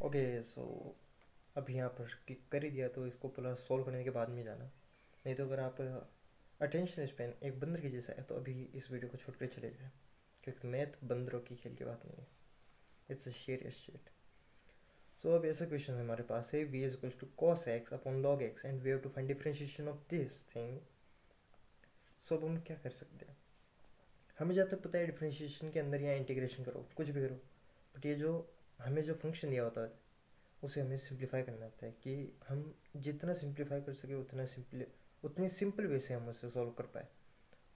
Okay so अभी यहाँ पर क्लिक कर ही दिया, तो इसको पूरा सॉल्व करने के बाद में जाना। नहीं तो अगर आपका अटेंशन स्पैन एक बंदर की जैसा है तो अभी इस वीडियो को छोड़ कर चले जाए, क्योंकि मैथ बंदरों की खेल की बात नहीं है, it's a serious shit. So अब ऐसा क्वेश्चन हमारे पास है, v is equals to cos x upon log x and we have to find differentiation of this thing. So अब हम क्या कर सकते हैं, हमें जहाँ तक पता है डिफरेंशिएशन के अंदर यहाँ इंटीग्रेशन करो, कुछ भी करो, बट ये जो हमें जो फंक्शन दिया होता है उसे हमें सिंप्लीफाई करना होता है, कि हम जितना सिंप्लीफाई कर सके उतनी सिंपल वे से हम उसे सॉल्व कर पाए।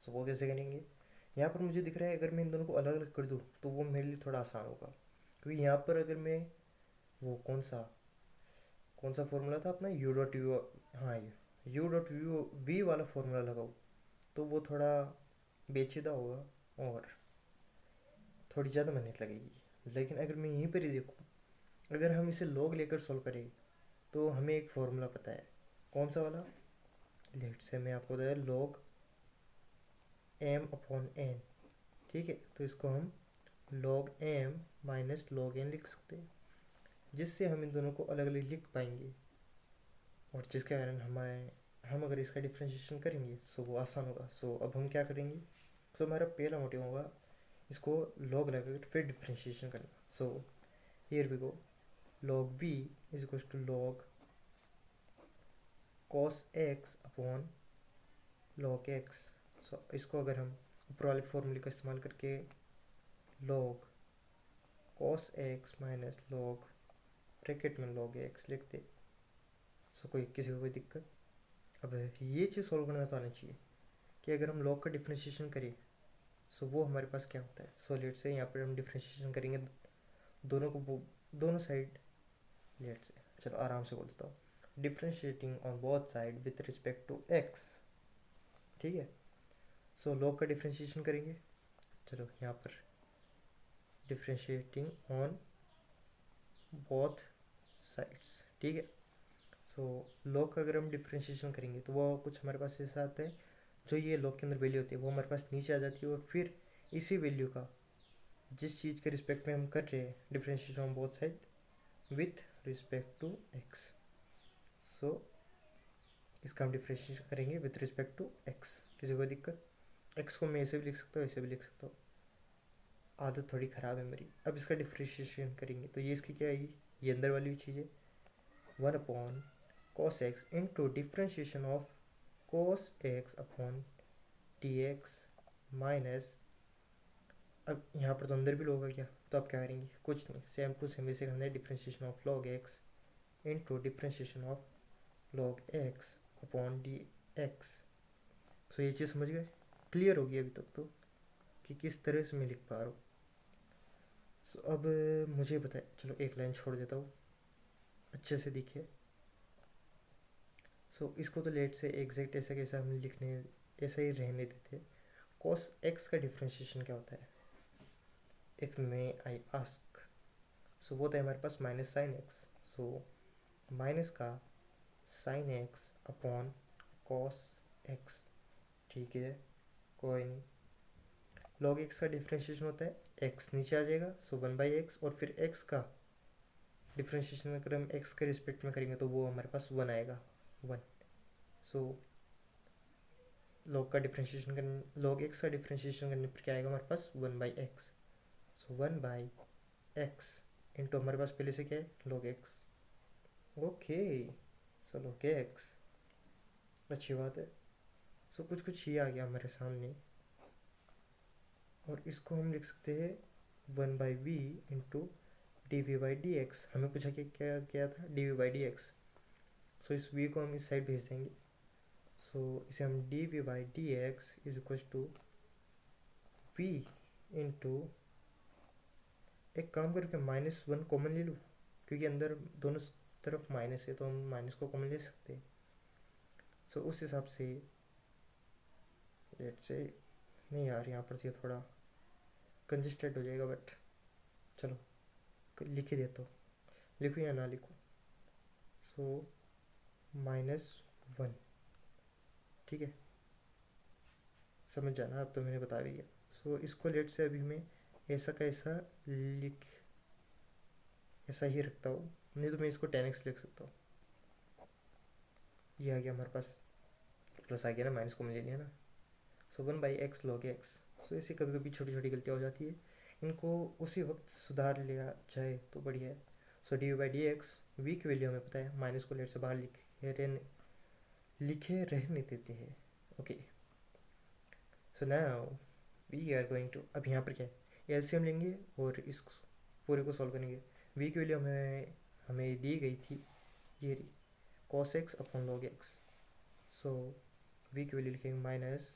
सो वो कैसे करेंगे, यहाँ पर मुझे दिख रहा है अगर मैं इन दोनों को अलग अलग कर दूँ तो वो मेरे लिए थोड़ा आसान होगा, क्योंकि यहाँ पर अगर मैं वो कौन सा फॉर्मूला था अपना, यू डॉट यू, हाँ यू डॉट यू वी वाला फॉर्मूला लगाओ तो वो थोड़ा पेचीदा होगा और थोड़ी ज़्यादा मेहनत लगेगी। लेकिन अगर मैं यहीं पर ही देखूँ, अगर हम इसे लॉग लेकर सॉल्व करें तो हमें एक फॉर्मूला पता है, कौन सा वाला, लेट से मैं आपको बताया लॉग एम अपॉन एन। ठीक है, तो इसको हम log M minus log N लिख सकते हैं, जिससे हम इन दोनों को अलग अलग लिख पाएंगे, और जिसके कारण हम अगर इसका डिफ्रेंशिएशन करेंगे सो वो आसान होगा। सो अब हम क्या करेंगे, सो हमारा पहला मोटिव होगा इसको लॉग लगाकर फिर डिफ्रेंशिएशन करना। So here we go, log v is equal to log cos x upon log x. So इसको अगर हम ऊपर वाले फॉर्मूले का इस्तेमाल करके log cos x minus log bracket में लॉग एक्स लिखते, सो कोई किसी को कोई दिक्कत। अब ये चीज़ सॉल्व करना तो आना चाहिए कि अगर हम लॉग का डिफ्रेंशिएशन करें सो वो हमारे पास क्या होता है। सो लेट से यहाँ पर हम डिफ्रेंशिएशन करेंगे दोनों को, दोनों साइड, लेट से चलो आराम से बोल देता हूँ, differentiating on both side with respect to X. ठीक है, सो लॉग का डिफ्रेंशिएशन करेंगे, चलो यहाँ पर डिफ्रेंशिएटिंग ऑन बोथ साइड्स। ठीक है, सो लॉग का अगर हम डिफ्रेंशिएशन करेंगे तो वो कुछ हमारे पास ऐसा आता है, जो ये लॉग के अंदर वैल्यू होती है वो हमारे पास नीचे आ जाती है, और फिर इसी वैल्यू का जिस चीज़ के रिस्पेक्ट में हम कर रहे हैं differentiation on both side with respect to x, so इसका हम डिफ्रेंशिएशन करेंगे विथ रिस्पेक्ट टू एक्स। किसी को दिक्कत, एक्स को मैं ऐसे भी लिख सकता हूँ ऐसे भी लिख सकता हूँ, आदत थोड़ी ख़राब है मेरी। अब इसका डिफ्रेंशिएशन करेंगे तो ये इसकी क्या आएगी, ये अंदर वाली चीज़ है, one upon cos x into differentiation of cos x upon d x minus, अब यहाँ पर तो अंदर भी लोग है क्या, तो आप क्या करेंगे, कुछ नहीं, सेम टू सेम वैसे करना है, differentiation of log x into differentiation of log x upon d x. So ये चीज़ समझ गए, क्लियर होगी अभी तक तो कि किस तरह से मैं लिख पा रहा हूँ। सो अब मुझे बताए, चलो एक लाइन छोड़ देता हूँ अच्छे से दिखे। सो इसको तो लेट से एग्जैक्ट ऐसा कैसा हम लिखने, ऐसा ही रहने देते। कॉस एक्स का डिफ्रेंशिएशन क्या होता है, इफ़ मे आई आस्क, सो वो था हमारे पास minus sine x, so minus का sine x upon cos x. ठीक है, कोई नहीं, लॉग एक्स का डिफ्रेंशिएशन होता है एक्स नीचे आ जाएगा, सो वन बाई एक्स, और फिर एक्स का डिफ्रेंशिएशन अगर हम एक्स के रिस्पेक्ट में करेंगे तो वो हमारे पास वन आएगा, वन। सो लॉग का डिफ्रेंशिएशन करने, लॉग एक्स का डिफ्रेंशिएशन करने पर क्या आएगा हमारे पास, one by x. So one by x into हमारे पास पहले से क्या है, log x. Okay, so log x, अच्छी बात है। सो कुछ कुछ ये आ गया हमारे सामने, और इसको हम लिख सकते हैं one by v into d we by D x. हमें पूछा कि क्या क्या था, d we by D x. So इस वी को हम इस साइड भेज देंगे, सो इसे हम D we by D X is equal to V into, एक काम करके माइनस वन कॉमन ले लूँ, क्योंकि अंदर दोनों तरफ माइनस है तो हम माइनस को कॉमन ले सकते हैं। सो उस हिसाब से लेट से, नहीं यार यहाँ पर ये थोड़ा कंजस्टेड हो जाएगा, बट चलो लिख ही देता हूँ, लिखूँ या ना लिखूँ। सो माइनस वन, ठीक है, समझ जाना, अब तो मैंने बता दिया। सो इसको लेट से अभी मैं ऐसा का ऐसा लिख, ऐसा ही रखता हूँ, नहीं तो मैं इसको 10x लिख सकता हूँ। ये आ गया हमारे पास, प्लस आ गया ना, माइनस को ले लिया ना। सो 1/x log x। सो ऐसी कभी कभी छोटी छोटी गलतियाँ हो जाती है, इनको उसी वक्त सुधार लिया जाए तो बढ़िया है। सो dy/dx v की वैल्यू हमें पता है, माइनस को लेट से बाहर लिखे रहने देते हैं। Okay, so now we are going to, अब यहाँ पर क्या है, एलसीएम लेंगे और इस पूरे को सॉल्व करेंगे। वी की वैल्यू हमें दी गई थी, ये रही cos x upon log x। So V की वैल्यू लिखेंगे माइनस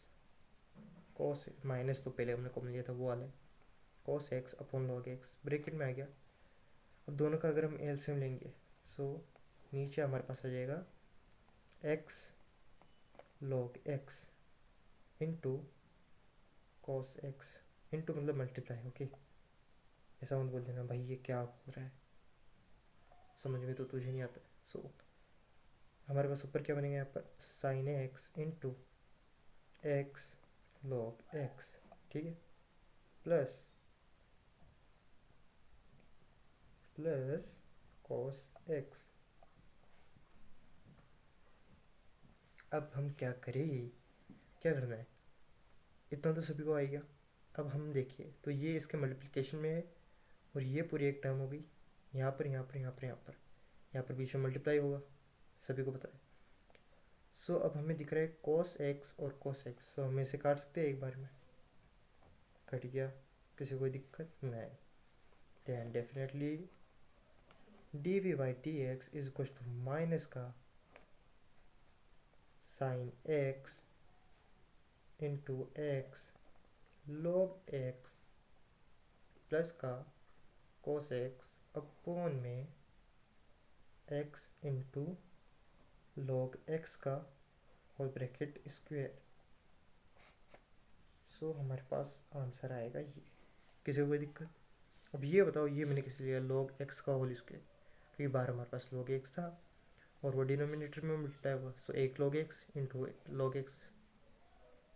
cos, माइनस तो पहले हमने कॉमन लिया था वो वाला है, cos x upon log x bracket में आ गया। अब दोनों का अगर हम एलसीएम लेंगे, सो नीचे हमारे पास आ जाएगा x log x into cos x, into मतलब मल्टीप्लाई। ओके, ऐसा मत बोल देना भाई ये क्या हो रहा है, समझ में तो तुझे नहीं आता। सो हमारे पास ऊपर क्या बनेगा, यहाँ पर sine x into x log x, ठीक है, प्लस प्लस cos x। अब हम क्या करें, क्या करना है, इतना तो सभी को आ गया। अब हम देखिए तो ये इसके मल्टीप्लिकेशन में है और ये पूरी एक टर्म हो गई, यहाँ पर यहाँ पर यहाँ पर यहाँ पर यहाँ पर बीच में मल्टीप्लाई होगा, सभी को पता है। सो अब हमें दिख रहा है cos x और cos x, सो हम इसे काट सकते हैं एक बार में, कट गया, किसी कोई दिक्कत नहीं। Then definitely dv/dx is equal to minus का sine x into x log x plus का cos x अपॉन में x इंटू log x का होल ब्रैकेट स्क्वेयर। सो हमारे पास आंसर आएगा ये, किसी को कोई दिक्कत। अब ये बताओ ये मैंने किस लिया log x का होल स्क्वेयर, क्योंकि बाहर हमारे पास log x था और वो डिनोमिनेटर में मल्टीप्लाई हुआ। सो एक log x into log x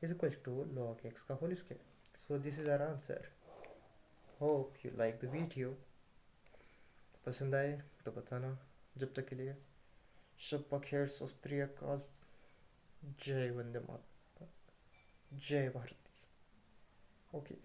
is equal to log x का whole square. So this is our answer. Hope you like the video, पसंद आए तो बताना। जब तक के लिए शब्बा खैर, सस्त्री अकाल, जय वंदे मातरम, जय भारती। ओके।